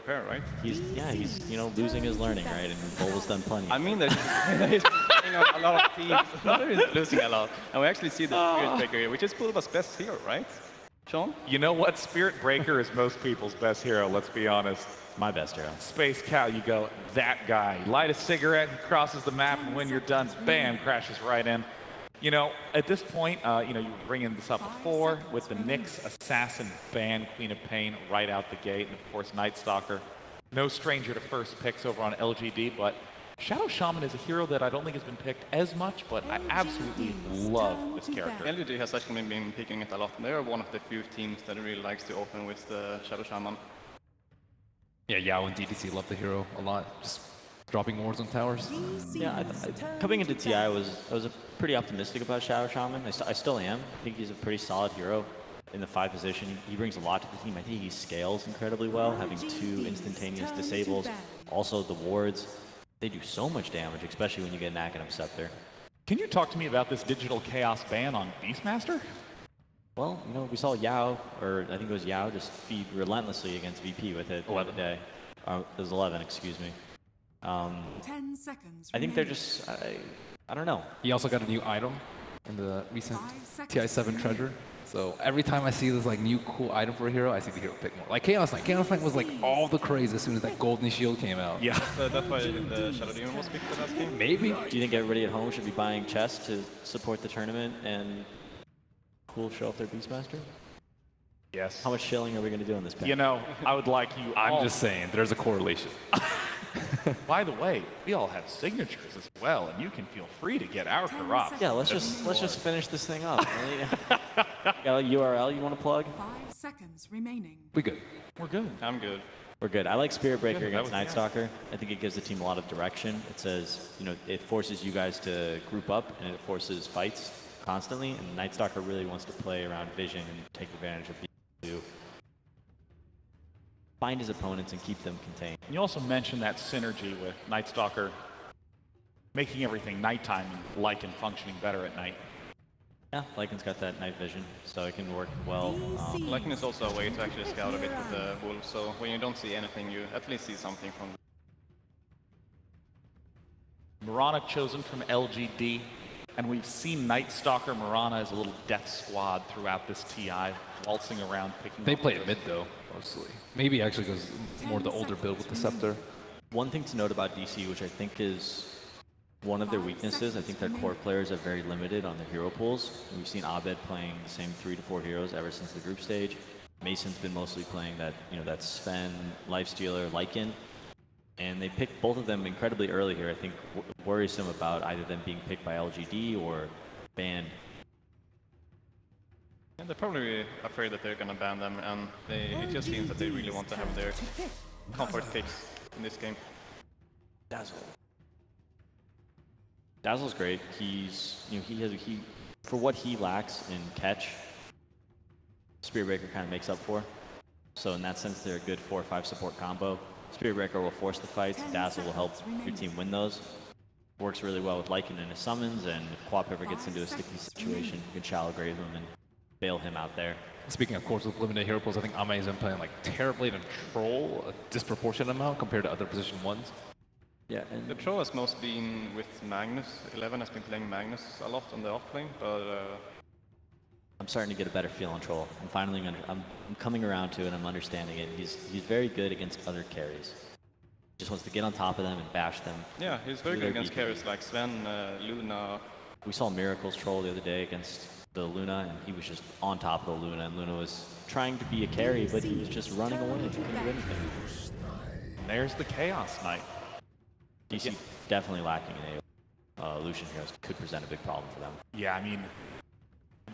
prepare, right? He's you know, losing his learning, right? And Volvo's done plenty. I mean, he's playing on a lot of teams. He's losing a lot. And we actually see the Spirit Breaker here, which is Pulva's best hero, right? Sean? You know what? Spirit Breaker is most people's best hero, let's be honest. My best hero. Space Cal, you go, that guy. Light a cigarette, he crosses the map, and when you're done, bam, crashes right in. You know, at this point, you know, you were bringing this up before with the Nyx Assassin ban, Queen of Pain right out the gate, and of course, Night Stalker. No stranger to first picks over on LGD, but Shadow Shaman is a hero that I don't think has been picked as much, but I absolutely love this character. LGD has actually been picking it a lot. They are one of the few teams that really likes to open with the Shadow Shaman. Yeah, Yao and DDC love the hero a lot. Just dropping wards on towers. Yeah, coming into TI, I was pretty optimistic about Shadow Shaman. I still am. I think he's a pretty solid hero in the 5 position. He brings a lot to the team. I think he scales incredibly well, having 2 instantaneous disables. Also, the wards. They do so much damage, especially when you get an Academ Scepter. Can you talk to me about this Digital Chaos ban on Beastmaster? Well, you know, we saw Yao, or I think it was Yao, just feed relentlessly against VP with it the other day. It was 11, excuse me. 10 seconds I think they're just, I don't know. He also got a new item in the recent TI7 treasure. So every time I see this like new cool item for a hero, I see the hero pick more. Like Chaos Knight. Chaos Knight was like all the craze as soon as that golden shield came out. Yeah. So that's why the Shadow Demon was picked for that game? Maybe. Do you think everybody at home should be buying chests to support the tournament and cool show off their Beastmaster? Yes. How much shilling are we going to do on this pack? You know, I would like you I'm just saying, there's a correlation. By the way, we all have signatures as well, and you can feel free to get our Karaf. Yeah, let's just finish this thing up. Got a URL you want to plug? 5 seconds remaining. We good. We're good. I'm good. We're good. I like Spirit Breaker Yeah, against Night Stalker. I think it gives the team a lot of direction. It says, you know, it forces you guys to group up, and it forces fights constantly, and Night Stalker really wants to play around vision and take advantage of people to find his opponents and keep them contained. You also mentioned that synergy with Night Stalker making everything nighttime and Lycan functioning better at night. Yeah, Lycan's got that night vision, so it can work well. Lycan is also a way to actually scout a bit with the wolves, so when you don't see anything, you at least see something from Mirana chosen from LGD, and we've seen Night Stalker Mirana as a little death squad throughout this TI, waltzing around picking They up play those. it mid though, mostly. Maybe actually goes more the older build with the Scepter. One thing to note about DC, which I think is one of their weaknesses, I think their core players are very limited on their hero pools. We've seen ABED playing the same 3 to 4 heroes ever since the group stage. Mason's been mostly playing that, you know, that Sven, Lifestealer, Lycan. And they picked both of them incredibly early here. I think worrisome about either them being picked by LGD or banned. And they're probably afraid that they're going to ban them, and it just seems that they really want to have their comfort picks in this game. Dazzle. Dazzle's great. He's, you know, he for what he lacks in catch, Spirit Breaker kind of makes up for. So in that sense, they're a good 4 or 5 support combo. Spirit Breaker will force the fights. Dazzle will help your team win those. Works really well with Lycan in his summons, and if Quap ever gets into a sticky situation, you can shallow grave him and bail him out there. Speaking of course with limited hero pools, I think Ame has been playing like Terrorblade and Troll a disproportionate amount compared to other position 1s. Yeah, and The Troll has most been with Magnus. 11 has been playing Magnus a lot on the off lane, but I'm starting to get a better feel on Troll. I'm finally I'm coming around to it. I'm understanding it. He's very good against other carries. Just wants to get on top of them and bash them. yeah, he's very good against carries like Sven, Luna. We saw Miracle's Troll the other day against the Luna, and he was just on top of the Luna, and Luna was trying to be a carry, but he was just running away and couldn't do anything. And there's the Chaos Knight. DC definitely lacking in Lucian heroes could present a big problem for them. Yeah, I mean,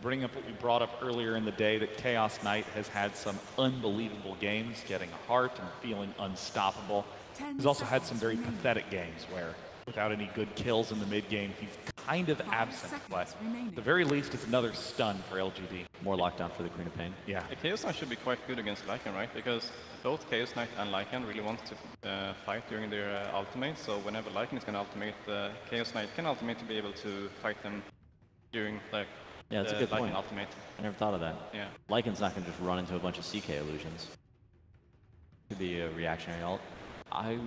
bring up what we brought up earlier in the day, that Chaos Knight has had some unbelievable games, getting a heart and feeling unstoppable. He's also had some very pathetic games where, without any good kills in the mid game, he's kind of absent. But at the very least, it's another stun for LGD. More lockdown for the Queen of Pain. Yeah. The Chaos Knight should be quite good against Lycan, right? Because both Chaos Knight and Lycan really want to fight during their ultimate. So whenever Lycan is going to ultimate, Chaos Knight can ultimate to be able to fight them during like Yeah, that's a good Lycan point. ultimate. I never thought of that. Yeah. Lycan's not going to just run into a bunch of CK illusions. Could be a reactionary ult. I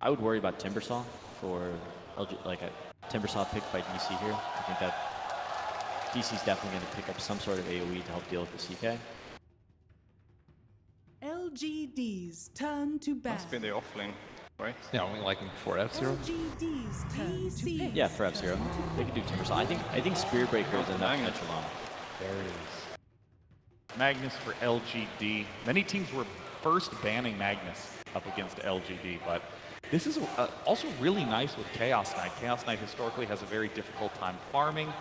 would worry about Timbersaw for LG, like a Timbersaw picked by DC here. I think that DC's definitely going to pick up some sort of AoE to help deal with the CK. LGD's turn to ban. Must be the offlane, right? Yeah, only like for F-Zero. LGD's turn to pick. Yeah, for F-Zero. They could do Timbersaw. I think Spirit Breaker is enough to catch along. There it is. Magnus for LGD. Many teams were first banning Magnus up against LGD, but this is also really nice with Chaos Knight. Chaos Knight historically has a very difficult time farming.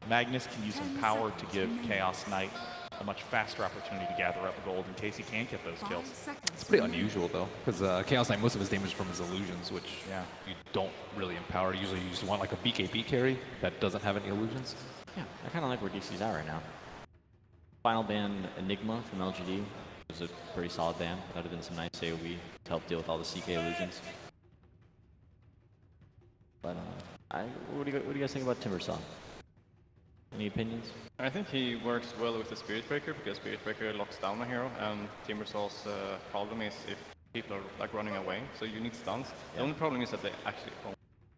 Magnus can use Empower to give Chaos Knight a much faster opportunity to gather up gold in case he can't get those kills. It's pretty unusual though, because Chaos Knight, most of his damage is from his illusions, which you don't really empower. Usually you just want like a BKB carry that doesn't have any illusions. Yeah, I kind of like where DC's at right now. Final ban Enigma from LGD was a pretty solid ban. That would have been some nice AoE to help deal with all the CK illusions. But what do you guys think about Timbersaw? Any opinions? I think he works well with the Spirit Breaker because Spirit Breaker locks down a hero, and Timbersaw's problem is if people are like running away, so you need stuns. Yeah. The only problem is that they actually own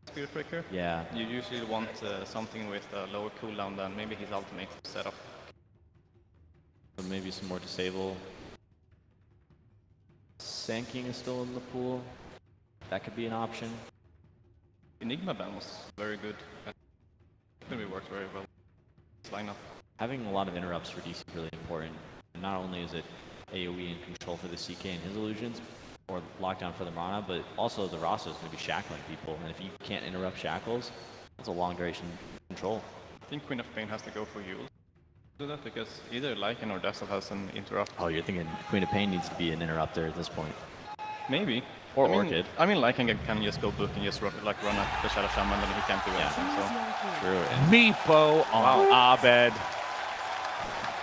Spirit Breaker. Yeah. You usually want something with a lower cooldown than maybe his ultimate setup. So maybe some more disable. Sand King is still in the pool. That could be an option. Enigma ban was very good. It really worked very well. Lineup. Having a lot of interrupts for DC is really important. Not only is it AoE and control for the CK and his illusions, or lockdown for the Mana, but also the Rasa is going to be shackling people. And if you can't interrupt shackles, that's a long duration control. I think Queen of Pain has to go for you. Do that because either Lycan or Dazzle has an interrupt. Oh, you're thinking Queen of Pain needs to be an interrupter at this point. Maybe. Or Orchid. I mean, Lycan can just go book and just run at the Shadow Shaman, and he can't do anything. So. True. MEEPO on ABED.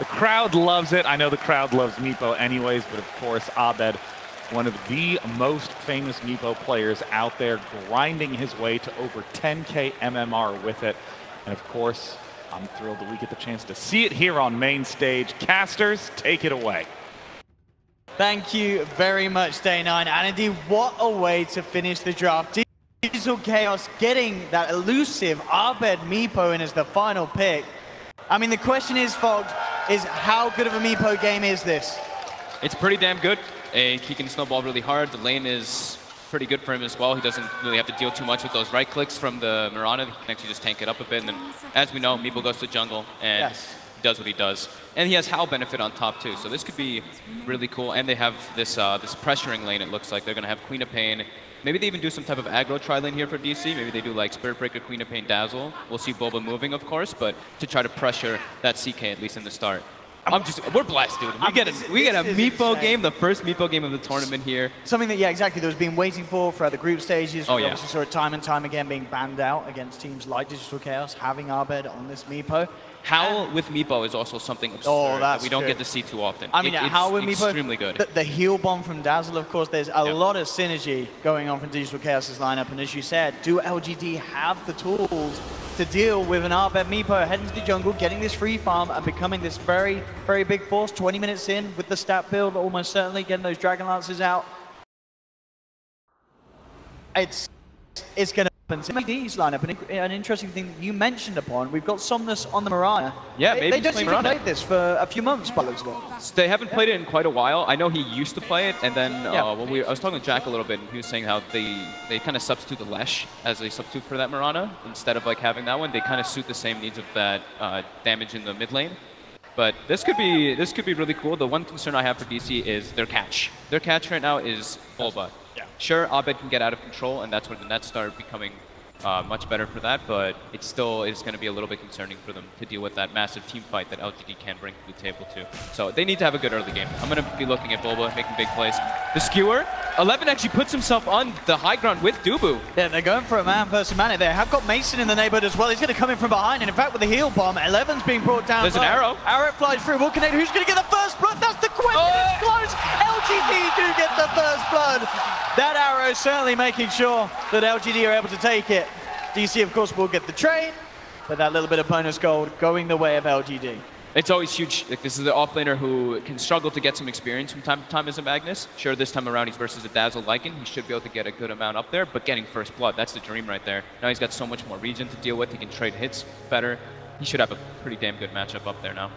The crowd loves it. I know the crowd loves MEEPO anyways, but of course, ABED, one of the most famous MEEPO players out there, grinding his way to over 10K MMR with it. And of course, I'm thrilled that we get the chance to see it here on main stage. Casters, take it away. Thank you very much, Day 9. And indeed, what a way to finish the draft. Digital Chaos getting that elusive ABED MEEPO in as the final pick. I mean, the question is, Fogged, is how good of a MEEPO game is this? It's pretty damn good. He can snowball really hard. The lane is pretty good for him as well. He doesn't really have to deal too much with those right clicks from the Mirana. He can actually just tank it up a bit. And then, as we know, MEEPO goes to jungle and does what he does. And he has Howl benefit on top too. So this could be really cool. And they have this this pressuring lane, it looks like. They're going to have Queen of Pain. Maybe they even do some type of aggro tri-lane here for DC. Maybe they do like Spirit Breaker, Queen of Pain, Dazzle. We'll see Boba moving, of course, but to try to pressure that CK at least in the start. We're blessed, dude. We get a MEEPO game, the first MEEPO game of the tournament here. Something that, exactly, that was being waiting for throughout the group stages. We obviously saw it time and time again being banned out against teams like Digital Chaos, having ABED on this MEEPO. Howl with MEEPO is also something absurd that we don't get to see too often. I mean, Howl with MEEPO, extremely good. The heal bomb from Dazzle, of course, there's a lot of synergy going on from Digital Chaos' lineup. And as you said, do LGD have the tools to deal with an ABED MEEPO heading to the jungle, getting this free farm and becoming this very, very big force? 20 minutes in with the stat build, almost certainly getting those Dragon Lances out. It's going to LGD's lineup, an interesting thing that you mentioned upon. We've got Somnus on the Mirana. Yeah, they don't seem to play this for a few months, by the looks of it. They haven't played it in quite a while. I know he used to play it, and then I was talking to Jack a little bit, and he was saying how they kind of substitute the Lesh as a substitute for that Mirana instead of like having that one. They kind of suit the same needs of that damage in the mid lane. But this could be really cool. The one concern I have for DC is their catch. Their catch right now is Boba. Sure, ABED can get out of control, and that's when the nets start becoming much better for that, but it still is going to be a little bit concerning for them to deal with that massive team fight that LGD can bring to the table too. So they need to have a good early game. I'm going to be looking at Boba making big plays. The Skewer, 11 actually puts himself on the high ground with Dubu. Yeah, they're going for a man versus man. They have got Mason in the neighborhood as well. He's going to come in from behind, and in fact with the heal bomb, 11's being brought down. There's an arrow. Arrow flies through. Will connect. Who's going to get the first blood? That's the question. It's close. LGD do get the first blood. That arrow is certainly making sure that LGD are able to take it. DC, of course, will get the trade, but that little bit of bonus gold going the way of LGD. It's always huge. Like, this is the offlaner who can struggle to get some experience from time to time as a Magnus. Sure, this time around he's versus a Dazzle Lycan. He should be able to get a good amount up there, but getting first blood, that's the dream right there. Now he's got so much more region to deal with. He can trade hits better. He should have a pretty damn good matchup up there now.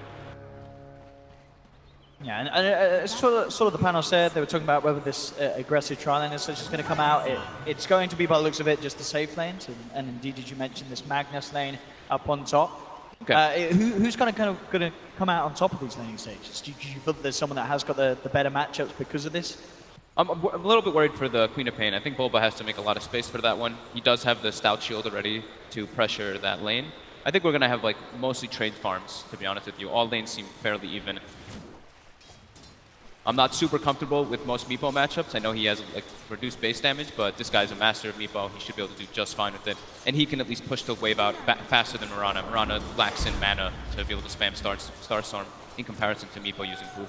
Yeah, and sort of the panel said, they were talking about whether this aggressive trial lane is just going to come out. It's going to be, by the looks of it, just the safe lanes. And indeed, did you mention this Magnus lane up on top? Okay. Who's going to come out on top of these laning stages? Do you feel that there's someone that has got the better matchups because of this? I'm a little bit worried for the Queen of Pain. I think Bulba has to make a lot of space for that one. He does have the Stout Shield already to pressure that lane. I think we're going to have like mostly trade farms, to be honest with you. All lanes seem fairly even. I'm not super comfortable with most MEEPO matchups. I know he has like reduced base damage, but this guy's a master of MEEPO. He should be able to do just fine with it. And he can at least push the wave out faster than Mirana. Mirana lacks in mana to be able to spam Starstorm in comparison to MEEPO using Poof.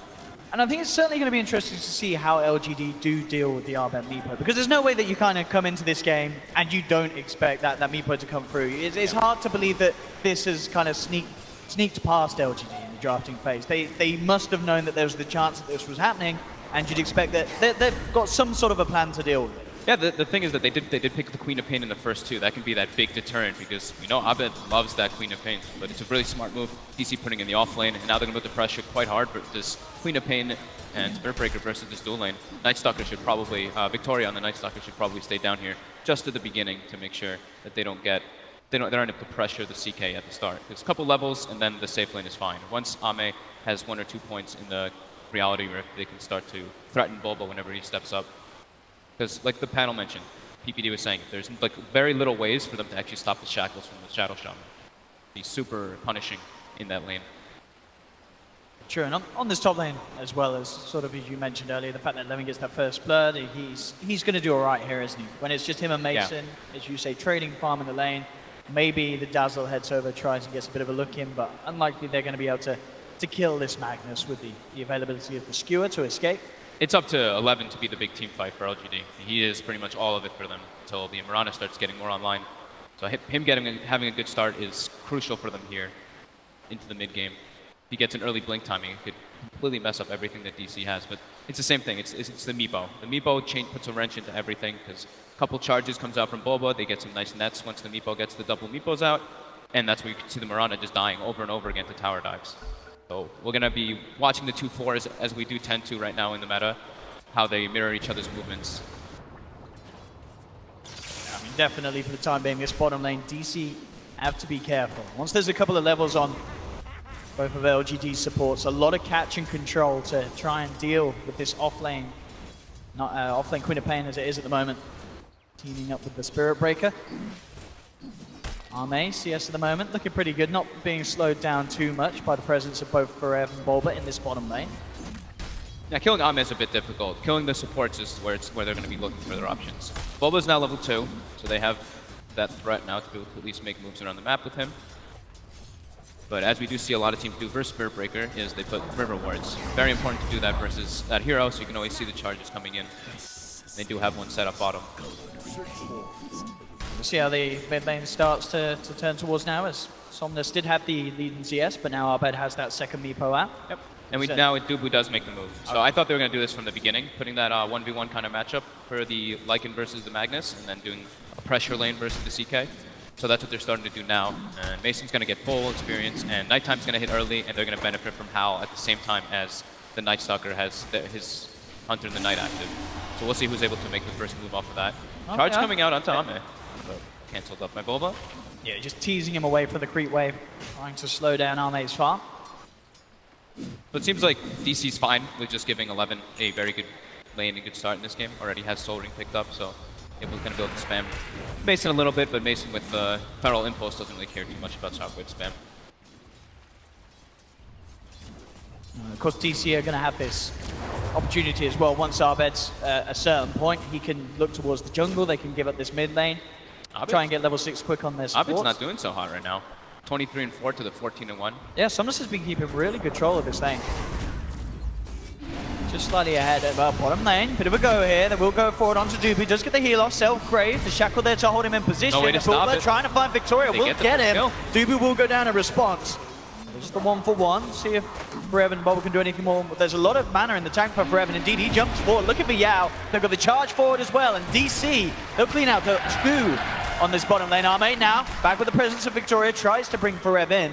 And I think it's certainly going to be interesting to see how LGD do deal with the ABED MEEPO, because there's no way that you kind of come into this game and you don't expect that MEEPO to come through. It's hard to believe that this has kind of sneaked past LGD. Drafting phase. They must have known that there was the chance that this was happening, and you'd expect that they've got some sort of a plan to deal with it. Yeah, the thing is that they did pick the Queen of Pain in the first two. That can be that big deterrent because we know ABED loves that Queen of Pain, but it's a really smart move. DC putting in the off lane, and now they're going to put the pressure quite hard for this Queen of Pain and Spirit Breaker versus this dual lane. Night Stalker should probably, Victoria on the Night Stalker should probably stay down here just at the beginning to make sure that they don't able to pressure the CK at the start. There's a couple levels, and then the safe lane is fine. Once Ame has 1 or 2 points in the reality rift, they can start to threaten Bulba whenever he steps up. Because, like the panel mentioned, PPD was saying, there's like very little ways for them to actually stop the shackles from the Shadow Shaman. He's super punishing in that lane. True, and on this top lane, as well as sort of as you mentioned earlier, the fact that Levin gets that first blood, he's going to do all right here, isn't he? When it's just him and Mason, as you say, trading farm in the lane. Maybe the Dazzle heads over, tries and gets a bit of a look in, but unlikely they're going to be able to kill this Magnus with the availability of the Skewer to escape. It's up to 11 to be the big team fight for LGD. He is pretty much all of it for them until the Mirana starts getting more online. So him having a good start is crucial for them here into the mid game. If he gets an early blink timing, it could completely mess up everything that DC has. But it's the same thing. It's the MEEPO. The MEEPO puts a wrench into everything because a couple charges comes out from Bulba. They get some nice nets once the MEEPO gets the double MEEPOs out. And that's where you can see the Mirana just dying over and over again to tower dives. So we're going to be watching the 2-4s as we do tend to right now in the meta, how they mirror each other's movements. I mean, definitely for the time being, this bottom lane, DC have to be careful. Once there's a couple of levels on both of LGD's supports, a lot of catch and control to try and deal with this offlane, offlane Queen of Pain as it is at the moment. Teaming up with the Spirit Breaker. Ame, CS at the moment, looking pretty good, not being slowed down too much by the presence of both Forever and Bulba in this bottom lane. Yeah, killing Ame is a bit difficult. Killing the supports is where they're going to be looking for their options. Bulba's now level 2, so they have that threat now to be able to at least make moves around the map with him. But as we do see a lot of teams do versus Spirit Breaker, is they put River Wards. Very important to do that versus that hero, so you can always see the charges coming in. They do have one set up bottom. We'll see how the mid lane starts to turn towards now, as Somnus did have the lead in CS, but now ABED has that second MEEPO out. Yep. And now Dubu does make the move. So I thought they were going to do this from the beginning, putting that 1v1 kind of matchup for the Lycan versus the Magnus, and then doing a pressure lane versus the CK. So that's what they're starting to do now. And Mason's going to get full experience, and Nighttime's going to hit early, and they're going to benefit from Hal at the same time as the Night Stalker has his Hunter in the Night active. So we'll see who's able to make the first move off of that. Charge coming out onto Ame. But cancelled up by Bulba. Yeah, just teasing him away from the creep wave, trying to slow down Ame's farm. But it seems like DC's fine with just giving 11 a very good lane and good start in this game. Already has Soul Ring picked up, so able to kind of be able to spam Mason a little bit, but Mason with the Feral Impulse doesn't really care too much about Shockwave spam. Of course, DC are going to have this opportunity as well. Once ABED's a certain point, he can look towards the jungle. They can give up this mid lane, try and get level 6 quick on their supports. ABED's not doing so hot right now. 23-4 to the 14-1. Yeah, Somnus has been keeping really good control of this lane. Just slightly ahead of bottom lane. Bit of a go here. They will go forward onto Doobie. Does get the heal off. Self-grave. The Shackle there to hold him in position. No way to stop it. Trying to find Victoria. Will get him. Doobie will go down in response. Just the 1-for-1. See if Forever and Bubble can do anything more. But there's a lot of mana in the tank for Forever. Indeed, he jumps forward. Looking for Yao. They've got the charge forward as well. And DC, they'll clean out the 2 on this bottom lane. Arme now, back with the presence of Victoria, tries to bring Forever in.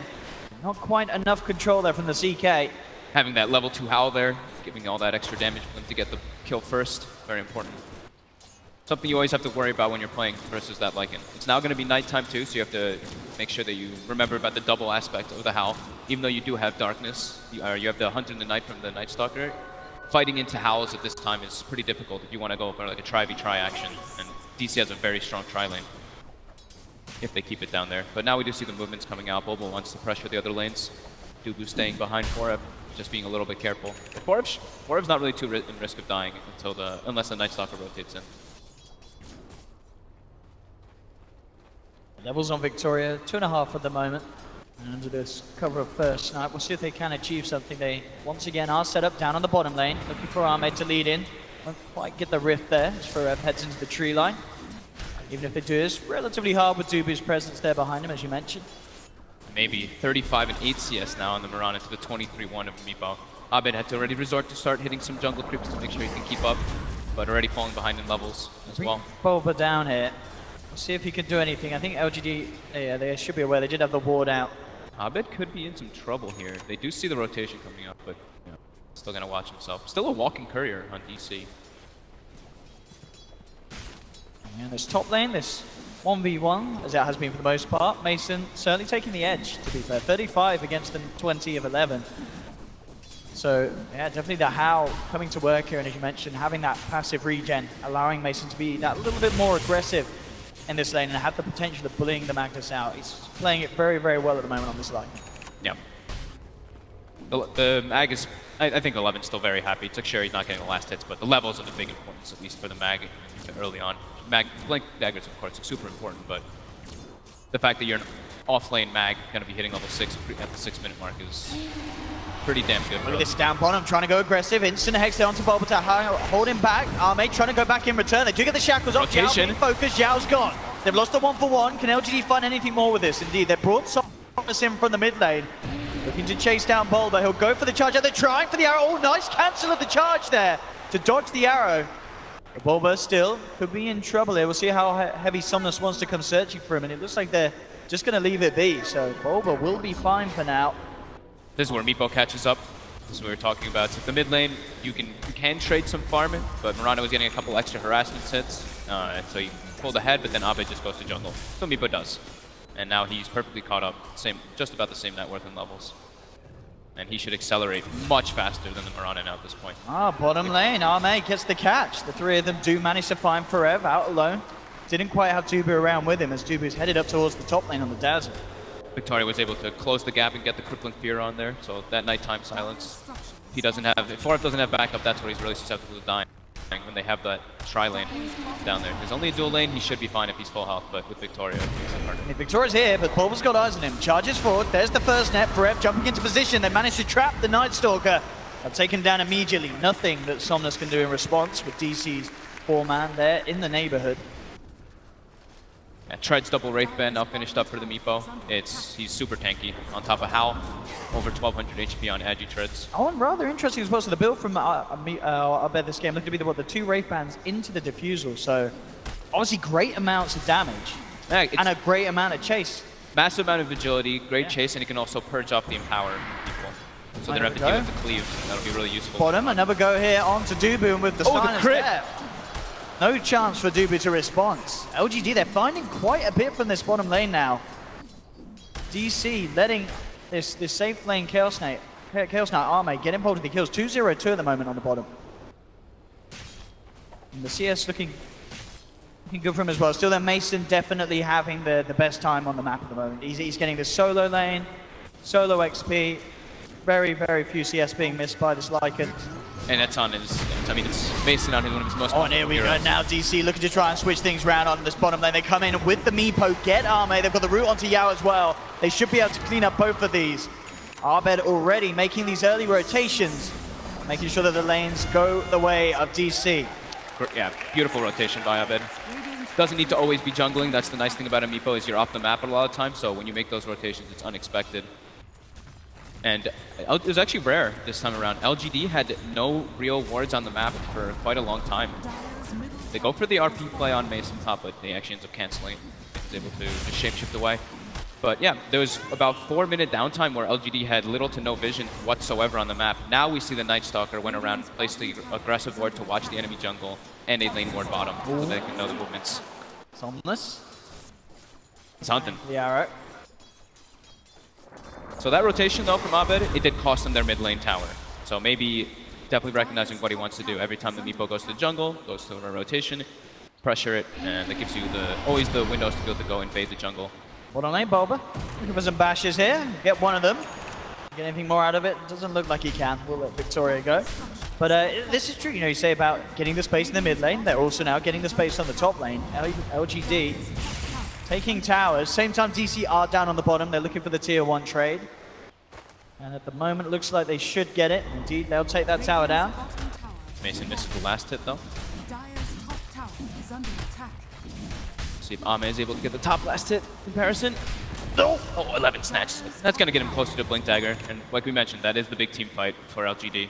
Not quite enough control there from the CK. Having that level 2 Howl there, giving all that extra damage for them to get the kill first, very important. Something you always have to worry about when you're playing versus that Lycan. It's now going to be nighttime too, so you have to make sure that you remember about the double aspect of the Howl. Even though you do have darkness, you have the Hunt in the Night from the Night Stalker, fighting into Howls at this time is pretty difficult if you want to go for like a try-v-try action. And DC has a very strong tri-lane if they keep it down there. But now we do see the movements coming out. Bobo wants to pressure the other lanes. Dubu staying behind Forev, just being a little bit careful. Forev's not really too in risk of dying unless the Night Stalker rotates in. Levels on Victoria, 2.5 at the moment. And under this cover of first snipe, we'll see if they can achieve something. They once again are set up down on the bottom lane, looking for Ahmed to lead in. Won't quite get the rift there as Forev heads into the tree line. Even if they do, it's relatively hard with Dubu's presence there behind him, as you mentioned. Maybe 35 and 8 CS now on the Mirana to the 23-1 of MEEPO. Abed had to already resort to start hitting some jungle creeps to make sure he can keep up, but already falling behind in levels as well. Boba down here. We'll see if he can do anything. I think LGD, yeah, they should be aware. They did have the ward out. Abed could be in some trouble here. They do see the rotation coming up, but you know, still going to watch himself. Still a walking courier on DC. And this top lane, this 1v1, as it has been for the most part. Mason certainly taking the edge, to be fair. 35 against the 20 of 11. So, yeah, definitely the Howl coming to work here. And as you mentioned, having that passive regen, allowing Mason to be that little bit more aggressive in this lane and have the potential of bullying the Magnus out. He's playing it very, very well at the moment on this line. Yeah. The Mag is, I think 11's still very happy. It's like, sure, he's not getting the last hits, but the levels are the big importance, at least for the Mag early on. Blink daggers, of course, are super important, but the fact that you're an off-lane Mag going to be hitting level 6 at the 6-minute mark is pretty damn good. Look at this down bottom, trying to go aggressive. Instant hex there onto Bulba to hold him back. Arme trying to go back in return. They do get the shackles off. Rotation. Focus, Zhao's gone. They've lost the 1-for-1. Can LGD find anything more with this? Indeed, they brought Softness in from the mid lane. Looking to chase down Bulba. He'll go for the charge. They're trying for the arrow. Oh, nice cancel of the charge there to dodge the arrow. Bulba still could be in trouble here. We'll see how heavy Somnus wants to come searching for him, and it looks like they're just going to leave it be. So Bulba will be fine for now. This is where MEEPO catches up. This is what we were talking about. So the mid lane, you can trade some farming, but Miranda was getting a couple extra harassment hits, so he pulled ahead, but then Abed just goes to jungle. So MEEPO does. And now he's perfectly caught up, just about the same net worth and levels. And he should accelerate much faster than the Miranda now at this point. Bottom lane, Arme gets the catch. The three of them do manage to find Forev out alone. Didn't quite have Dubu around with him as Dubu's headed up towards the top lane on the Dazzle. Victoria was able to close the gap and get the crippling fear on there, so that nighttime silence. If Forev doesn't have backup, that's where he's really susceptible to dying when they have that tri-lane down there. There's only a dual lane, he should be fine if he's full health, but with Victoria, it's harder. Victoria's here, but Bulba's got eyes on him. Charges forward, there's the first net. Forev jumping into position. They managed to trap the Night Stalker. They'll take him down immediately. Nothing that Somnus can do in response with DC's 4-man there in the neighborhood. Tread's double Wraith Band now finished up for the MEEPO. He's super tanky. On top of Howl, over 1200 HP on Agi Treads. Oh, and rather interesting as well. So the build from ABED this game looked to be the 2 Wraith Bands into the Diffusal. So obviously great amounts of damage and a great amount of chase. Massive amount of agility, great chase, and he can also purge off the Empower people. So they don't have to deal with the cleave. That'll be really useful. Bottom, another go here onto Dubu, and with the silence there. No chance for Dubu to respond. LGD, they're finding quite a bit from this bottom lane now. DC letting this safe lane Chaos Knight Arme get involved with the kills. 2-0-2 at the moment on the bottom. And the CS looking good for him as well. Still, then Mason definitely having the best time on the map at the moment. He's getting the solo lane, solo XP. Very, very few CS being missed by this Lycan. And that's on his, I mean, it's Mason on one of his most and here we go now. DC looking to try and switch things around on this bottom lane. They come in with the MEEPO, get Arme. They've got the route onto Yao as well. They should be able to clean up both of these. ABED already making these early rotations, making sure that the lanes go the way of DC. Yeah, beautiful rotation by ABED. Doesn't need to always be jungling. That's the nice thing about a MEEPO is you're off the map a lot of times, so when you make those rotations, it's unexpected. And it was actually rare this time around. LGD had no real wards on the map for quite a long time. They go for the RP play on Mason top, but they actually ends up canceling. He's able to just shapeshift away. But yeah, there was about 4-minute downtime where LGD had little to no vision whatsoever on the map. Now we see the Night Stalker went around, placed the aggressive ward to watch the enemy jungle, and a lane ward bottom, so they can know the movements. Somnus. Something. The arrow. So that rotation though from ABED, it did cost them their mid lane tower. So maybe definitely recognizing what he wants to do. Every time the MEEPO goes to the jungle, goes to a rotation, pressure it, and that gives you always the windows to be able to go invade the jungle. What on lane, Boba? Looking for some bashes here. Get one of them. Get anything more out of it? Doesn't look like he can. We'll let Victoria go. But this is true. You know, you say about getting the space in the mid lane. They're also now getting the space on the top lane. LGD taking towers. Same time DC are down on the bottom. They're looking for the tier 1 trade. And at the moment, it looks like they should get it. Indeed, they'll take that tower down. Mason misses the last hit though. See if Ame is able to get the top last hit comparison. No! Oh, 11 snatch. That's going to get him closer to Blink Dagger. And like we mentioned, that is the big team fight for LGD.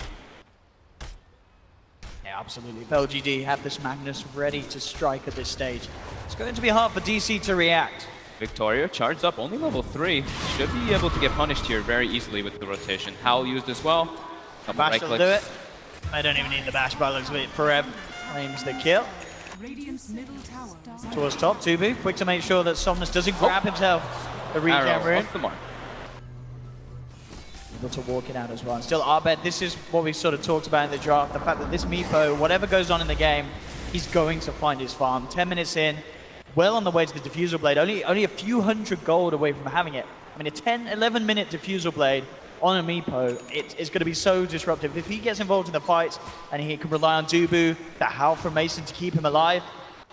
Yeah, absolutely. If LGD have this Magnus ready to strike at this stage, it's going to be hard for DC to react. Victoria charged up, only level 3. Should be able to get punished here very easily with the rotation. Howl used as well. Bash will do it. I don't even need the bash, but looks like Forever claims the kill. Towards top, Tubu, quick to make sure that Somnus doesn't grab himself the regen rune. Off the mark. Able to walk it out as well. And still, ABED, this is what we sort of talked about in the draft, the fact that this MEEPO, whatever goes on in the game, he's going to find his farm. 10 minutes in, well on the way to the Diffusal Blade, only a few hundred gold away from having it. I mean, a 10, 11-minute Diffusal Blade on a MEEPO, it's going to be so disruptive. If he gets involved in the fights and he can rely on Dubu, that howl from Mason to keep him alive,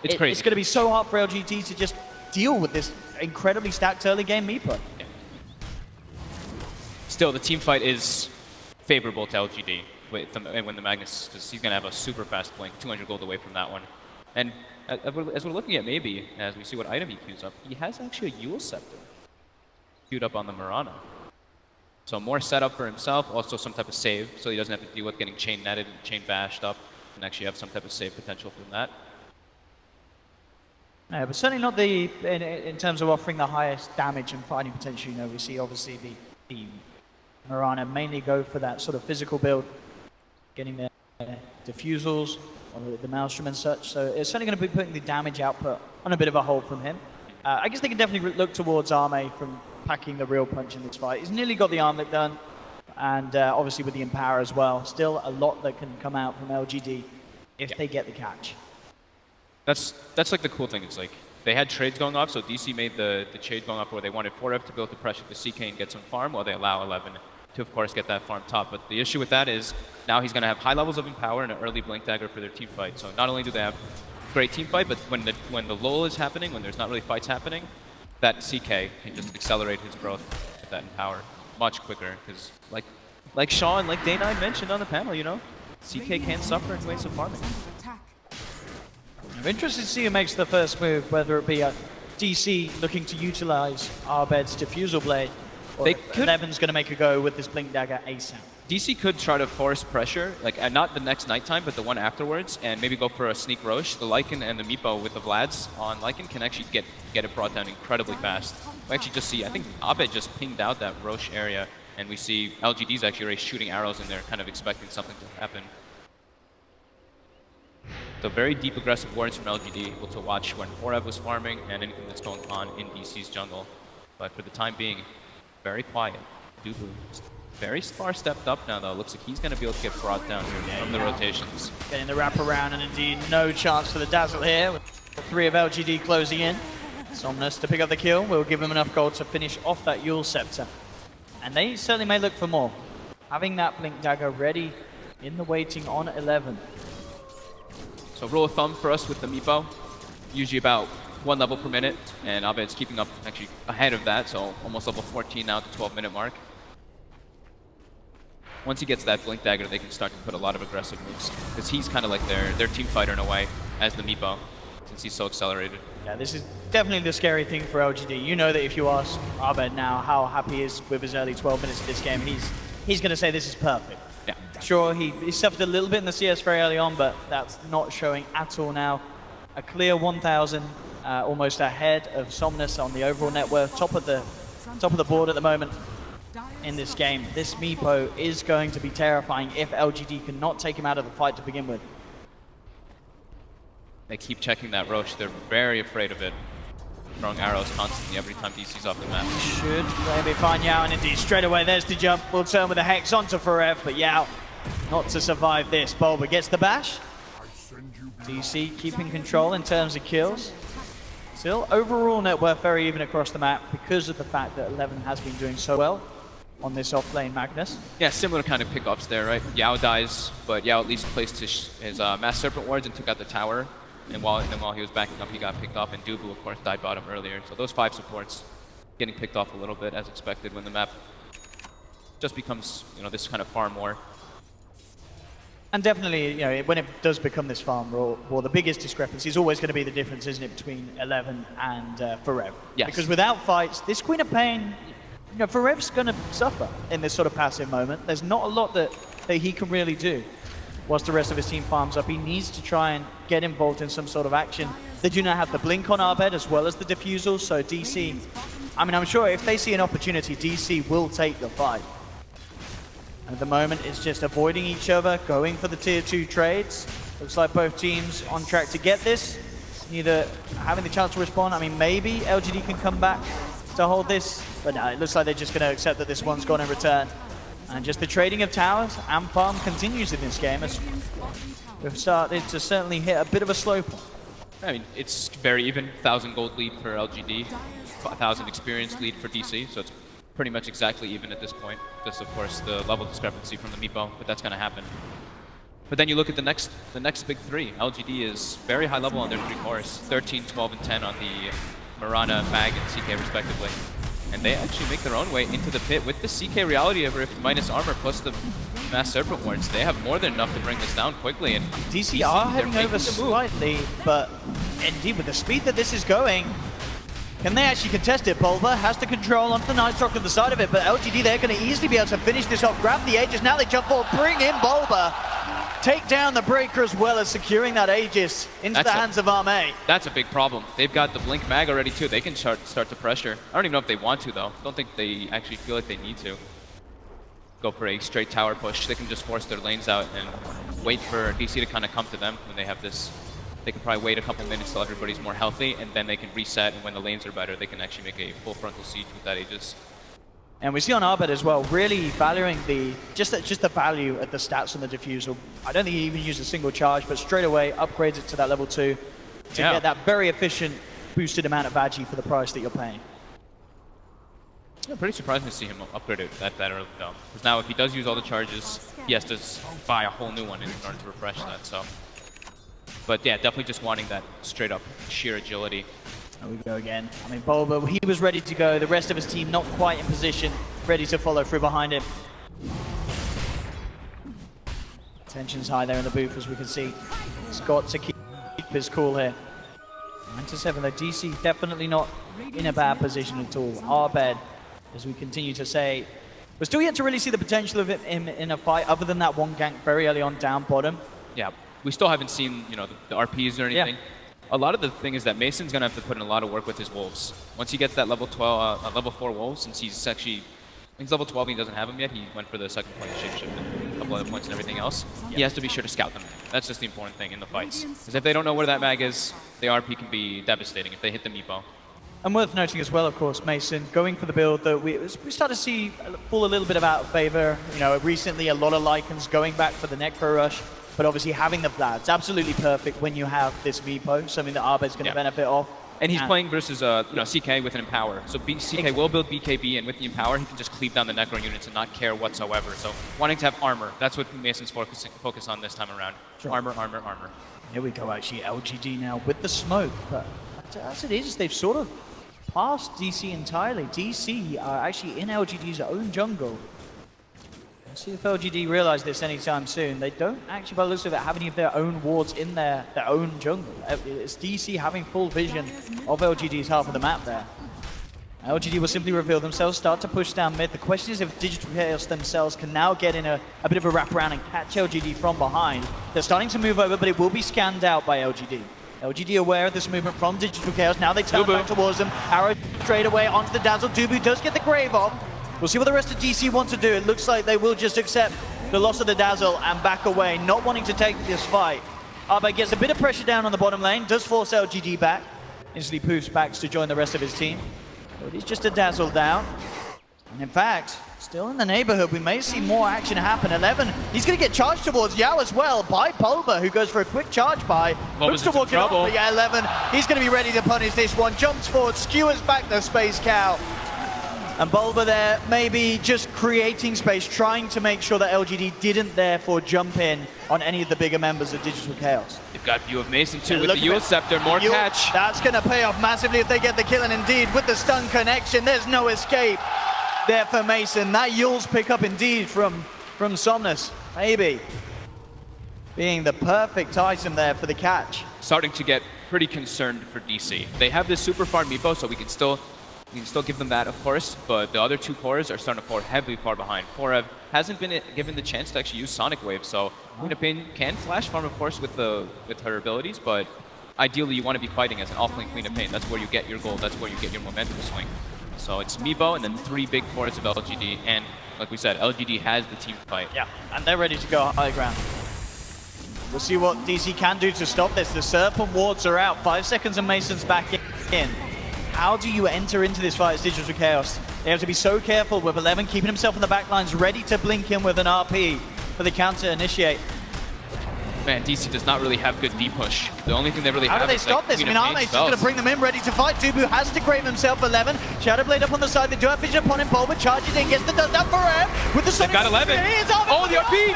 it's crazy. It's going to be so hard for LGD to just deal with this incredibly stacked early game MEEPO. Yeah. Still, the team fight is favorable to LGD when the Magnus, because he's going to have a super fast blink, 200 gold away from that one. And as we're looking at maybe, as we see what item he queues up, he has actually a Yule Scepter queued up on the Mirana. So more setup for himself, also some type of save, so he doesn't have to deal with getting chain netted and chain bashed up, and actually have some type of save potential from that. Yeah, but certainly not in terms of offering the highest damage and fighting potential. You know, we see obviously the Mirana mainly go for that sort of physical build, getting their diffusals on the Maelstrom and such. So it's certainly going to be putting the damage output on a bit of a hold from him. I guess they can definitely look towards Ame from packing the real punch in this fight. He's nearly got the armlet done, and obviously with the Empower as well. Still a lot that can come out from LGD if they get the catch. That's like the cool thing. It's like they had trades going off, so DC made the trade going off where they wanted 4F to build the pressure to CK and get some farm, while they allow 11 to, of course, get that farm top. But the issue with that is now he's going to have high levels of Empower and an early Blink Dagger for their team fight. So not only do they have great team fight, but when the lull is happening, when there's not really fights happening, that CK can just accelerate his growth with that Empower much quicker. Because like Sean, like Day9 mentioned on the panel, you know, CK can suffer in ways of farming. I'm interested to see who makes the first move, whether it be a DC looking to utilize ABED's Diffusal Blade, or Eleven's going to make a go with this Blink Dagger ASAP. DC could try to force pressure, like not the next nighttime, but the one afterwards, and maybe go for a sneak Roche. The Lycan and the MEEPO with the Vlads on Lycan can actually get it brought down incredibly fast. We actually just see, I think ABED just pinged out that Roche area, and we see LGD's actually already shooting arrows in there, kind of expecting something to happen. So very deep aggressive wards from LGD, able to watch when 4F was farming and anything that's going on in DC's jungle. But for the time being, very quiet. Dubu very far stepped up now though. Looks like he's going to be able to get brought down here from the rotations. Getting the wrap around, and indeed no chance for the Dazzle here with the 3 of LGD closing in. Somnus to pick up the kill will give him enough gold to finish off that Yule Scepter. And they certainly may look for more. Having that Blink Dagger ready in the waiting on 11. So rule of thumb for us with the MEEPO, usually about 1 level per minute, and ABED's keeping up actually ahead of that, so almost level 14 now at the 12-minute mark. Once he gets that Blink Dagger, they can start to put a lot of aggressive moves, because he's kind of like their team fighter in a way, as the MEEPO. since he's so accelerated. Yeah, this is definitely the scary thing for LGD. You know that if you ask ABED now how happy he is with his early 12 minutes of this game, he's going to say this is perfect. Yeah. Sure, he suffered a little bit in the CS very early on, but that's not showing at all now. A clear 1,000, almost ahead of Somnus on the overall net worth, top of the board at the moment in this game. This MEEPO is going to be terrifying if LGD cannot take him out of the fight to begin with. They keep checking that Roche. They're very afraid of it. Throwing arrows constantly every time DC's off the map. Should maybe find Yao, and indeed straight away there's the jump. We'll turn with a Hex onto Forev, but Yao not to survive this. Bulba gets the bash. DC keeping control in terms of kills. Still, overall net worth very even across the map because of the fact that 11 has been doing so well on this off-lane Magnus. Yeah, similar kind of pickups there, right? Yao dies, but Yao at least placed his Mass Serpent wards and took out the tower. And while he was backing up, he got picked off, and Dubu, of course, died bottom earlier. So those 5 supports getting picked off a little bit, as expected, when the map just becomes, this kind of farm war. And definitely, when it does become this farm war, the biggest discrepancy is always going to be the difference, isn't it, between 11 and Forev? Yes. Because without fights, this Queen of Pain, Forev's going to suffer in this sort of passive moment. There's not a lot that he can really do. Whilst the rest of his team farms up, he needs to try and get involved in some sort of action. They do not have the blink on ABED as well as the defusal, so DC, I'm sure if they see an opportunity, DC will take the fight. At the moment, it's just avoiding each other, going for the tier 2 trades. Looks like both teams on track to get this. Neither having the chance to respond. Maybe LGD can come back to hold this, but no, it looks like they're just going to accept that this one's gone in return. And just the trading of towers and farm continues in this game as we've started to certainly hit a bit of a slow point. It's very even. 1,000 gold lead for LGD, 1,000 experience lead for DC, so it's pretty much exactly even at this point. Just, of course, the level discrepancy from the MEEPO, but that's going to happen. But then you look at the next big 3. LGD is very high level on their 3 cores, 13, 12, and 10 on the Mirana, Mag, and CK respectively. And they actually make their own way into the pit with the CK reality of Rift minus armor plus the Mass Serpent wards. They have more than enough to bring this down quickly. And DC are heading over slightly, but indeed with the speed that this is going, can they actually contest it? Bulba has the control onto the Nightstalk on the side of it, but LGD, they're going to easily be able to finish this off, grab the Aegis, now they jump forward, bring in Bulba, take down the Breaker as well as securing that Aegis into the hands of Arme. That's a big problem. They've got the Blink Mag already too. They can start to pressure. I don't even know if they want to though. Don't think they actually feel like they need to go for a straight tower push. They can just force their lanes out and wait for DC to kind of come to them when they have this. They can probably wait a couple minutes till everybody's more healthy, and then they can reset, and when the lanes are better, they can actually make a full frontal siege with that Aegis. And we see on ABED as well, really valuing just the value of the stats on the defusal. I don't think he even used a single charge, but straight away upgrades it to that level 2 to get that very efficient boosted amount of Agi for the price that you're paying. I'm pretty surprised to see him upgrade it that early though. Because now if he does use all the charges, he has to buy a whole new one in order to refresh that. So, but yeah, definitely just wanting that straight up sheer agility. There we go again. Bulba, he was ready to go. The rest of his team not quite in position, ready to follow through behind him. Tension's high there in the booth, as we can see. He's got to keep his cool here. 9-7, though. DC definitely not in a bad position at all. ABED, as we continue to say, we're still yet to really see the potential of him in a fight, other than that one gank very early on down bottom. Yeah, we still haven't seen the RPs or anything. Yeah. A lot of the thing is that Mason's going to have to put in a lot of work with his wolves. Once he gets that level 4 wolves, since he's actually, he's level 12 and he doesn't have them yet, he went for the second point of shapeshift and a couple other points and everything else. Yep. He has to be sure to scout them. That's just the important thing in the fights. Because if they don't know where that mag is, the RP can be devastating if they hit the MEEPO. And worth noting as well, of course, Mason going for the build that we start to see fall a little bit out of favor. Recently a lot of Lycans going back for the Necro Rush. But obviously having the Vlads, absolutely perfect when you have this MEEPO, something that ABED's going to benefit off. And he's playing versus CK with an Empower. So CK will build BKB, and with the Empower, he can just cleave down the Necro units and not care whatsoever. So wanting to have armor, that's what Mason's focus on this time around. Sure. Armor, armor, armor. Here we go, actually, LGD now with the smoke. But as it is, they've sort of passed DC entirely. DC are actually in LGD's own jungle. See if LGD realize this anytime soon. They don't actually, by the looks of it, have any of their own wards in their own jungle. It's DC having full vision of LGD's half of the map there. LGD will simply reveal themselves, start to push down mid. The question is if Digital Chaos themselves can now get in a bit of a wraparound and catch LGD from behind. They're starting to move over, but it will be scanned out by LGD. LGD aware of this movement from Digital Chaos. Now they turn back towards them. Arrow straight away onto the Dazzle. Dubu does get the Grave off. We'll see what the rest of DC want to do. It looks like they will just accept the loss of the Dazzle and back away, not wanting to take this fight. ABED gets a bit of pressure down on the bottom lane, does force LGD back. Instantly poofs back to join the rest of his team. But he's just a Dazzle down. And in fact, still in the neighborhood, we may see more action happen. 11, he's going to get charged towards Yao as well by Bulba, who goes for a quick charge by. Looks to walk it off, but yeah, 11, he's going to be ready to punish this one. Jumps forward, skewers back the Space Cow. And Bulba there, maybe just creating space, trying to make sure that LGD didn't therefore jump in on any of the bigger members of Digital Chaos. They've got view of Mason too with the Yule Scepter, more catch. That's going to pay off massively if they get the kill, and indeed with the stun connection, there's no escape there for Mason. That Yule's pick up indeed from Somnus, maybe being the perfect item there for the catch. Starting to get pretty concerned for DC. They have this super far MEEPO, so we can still give them that, of course, but the other two cores are starting to fall heavily far behind. Forev hasn't been given the chance to actually use Sonic Wave, so Queen of Pain can flash farm, of course, with her abilities, but ideally you want to be fighting as an offlane Queen of Pain. That's where you get your gold, that's where you get your momentum swing. So it's MEEPO and then 3 big cores of LGD, and like we said, LGD has the team fight. Yeah, and they're ready to go high ground. We'll see what DC can do to stop this. The Serpent wards are out, 5 seconds and Mason's back in. How do you enter into this fight as Digital Chaos? They have to be so careful with 11 keeping himself in the back lines, ready to blink in with an RP for the counter initiate. Man, DC does not really have good D-push. The only thing they really have is How do they stop this? I mean, Arme's just going to bring them in, ready to fight. Dubu has to grave himself 11. Shadowblade up on the side. They do have vision upon him. Bulba charges in, gets the dust down for him. With the Sonic. They've got 11. Oh, the RP!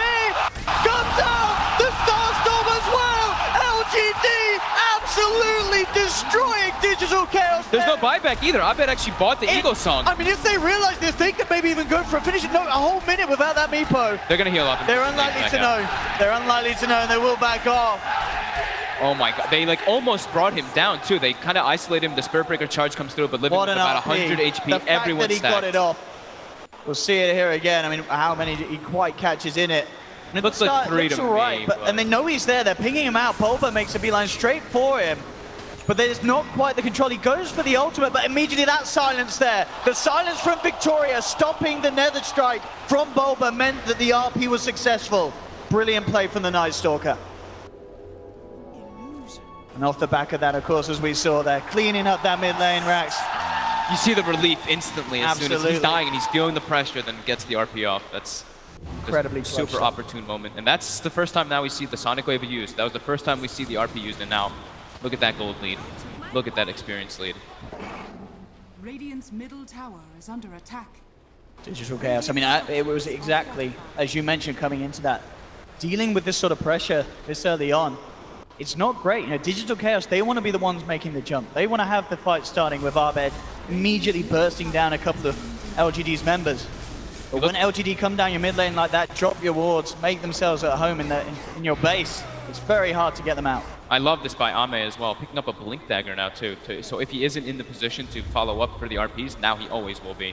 Comes out! The Starstorm as well! LGD absolutely destroying Digital Chaos. There's no buyback either. ABED actually bought the Eagle Song. I mean, if they realize this, they could maybe even go for a finish. No, a whole minute without that MEEPO. They're going to heal up. They're unlikely to know. They're unlikely to know, and they will back off. Oh my god. They like almost brought him down too. They kind of isolated him. The Spirit Breaker charge comes through, but living with about 100 HP. The fact that he got it off. We'll see it here again. I mean, how many he quite catches in it. It looks like 3 to me. And they know he's there. They're pinging him out. Bulba makes a beeline straight for him. But there's not quite the control. He goes for the ultimate, but immediately that silence there. The silence from Victoria stopping the Nether Strike from Bulba meant that the RP was successful. Brilliant play from the Night Stalker. And off the back of that, of course, as we saw there, cleaning up that mid lane, Rax. You see the relief instantly as soon as he's dying and he's feeling the pressure, then gets the RP off. That's incredibly super opportune moment. And that's the first time now we see the Sonic Wave used. That was the first time we see the RP used, and now look at that gold lead. Look at that experience lead. Radiant's middle tower is under attack. Digital Chaos. I mean, it was exactly as you mentioned coming into that. Dealing with this sort of pressure this early on, it's not great. You know, Digital Chaos, they want to be the ones making the jump. They want to have the fight starting with ABED immediately bursting down a couple of LGD's members. But when LGD come down your mid lane like that, drop your wards, make themselves at home in your base, it's very hard to get them out. I love this by Ame as well, picking up a Blink Dagger now too. So if he isn't in the position to follow up for the RPs, now he always will be.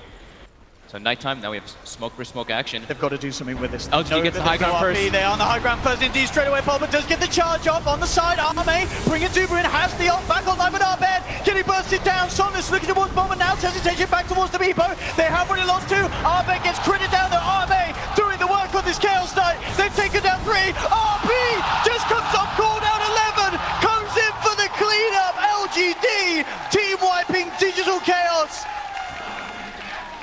So nighttime, now we have smoke for smoke action. They've got to do something with this. LGD gets the high ground first. They're on the high ground first indeed, straight away. Bulba does get the charge off on the side. Ame, bring it Dubu in, has the ult back online with ABED. Can he burst it down? Somnus looking towards Bulba now, hesitation back towards the MEEPO. They have already lost 2. ABED gets critted down there. Ame doing the work on this Chaos Knight. They've taken down 3. RP just comes off cooldown 11. Comes in for the cleanup. LGD team wiping Digital Chaos.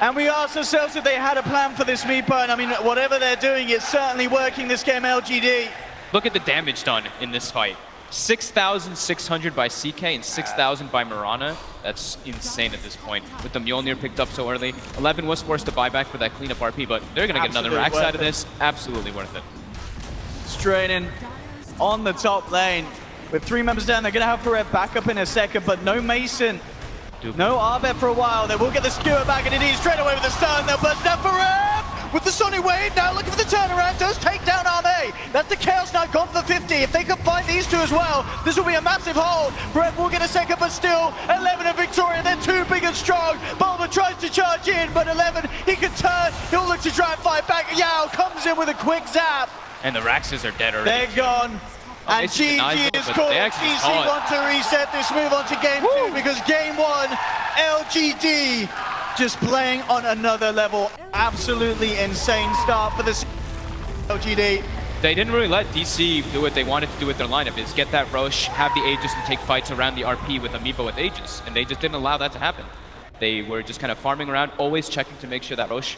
And we asked ourselves if they had a plan for this MEEPO, and I mean, whatever they're doing, it's certainly working this game, LGD. Look at the damage done in this fight. 6,600 by CK and 6,000 by Mirana. That's insane at this point. With the Mjolnir picked up so early. 11 was forced to buy back for that cleanup RP, but they're going to get another Rax out of this. Absolutely worth it. Straight in on the top lane. With 3 members down, they're going to have Forev back up in a second, but no Mason. No ABED for a while. They will get the skewer back, and indeed straight away with the stun. They'll burst down Forev. with the Sonic Wave, now looking for the turnaround, does take down Arme. That's the Chaos Knight gone for 50. If they can find these two as well, this will be a massive hole. Brett will get a second, but still, 11 and Victoria, they're too big and strong. Bulba tries to charge in, but 11, he can turn, he'll look to try and fight back. Yao comes in with a quick zap. And the Raxes are dead already. They're gone. And GG is caught. DC want to reset this, move on to game 2, because game 1, LGD just playing on another level. Absolutely insane start for this LGD. They didn't really let DC do what they wanted to do with their lineup, is get that Roche, have the Aegis, and take fights around the RP with a MEEPO with Aegis. And they just didn't allow that to happen. They were just kind of farming around, always checking to make sure that Roche,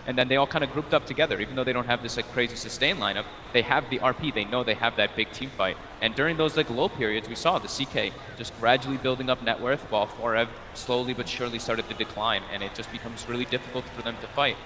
and then they all kind of grouped up together. Even though they don't have this like crazy sustain lineup, they have the RP, they know they have that big team fight. And during those like low periods, we saw the CK just gradually building up net worth while Forev slowly but surely started to decline, and it just becomes really difficult for them to fight.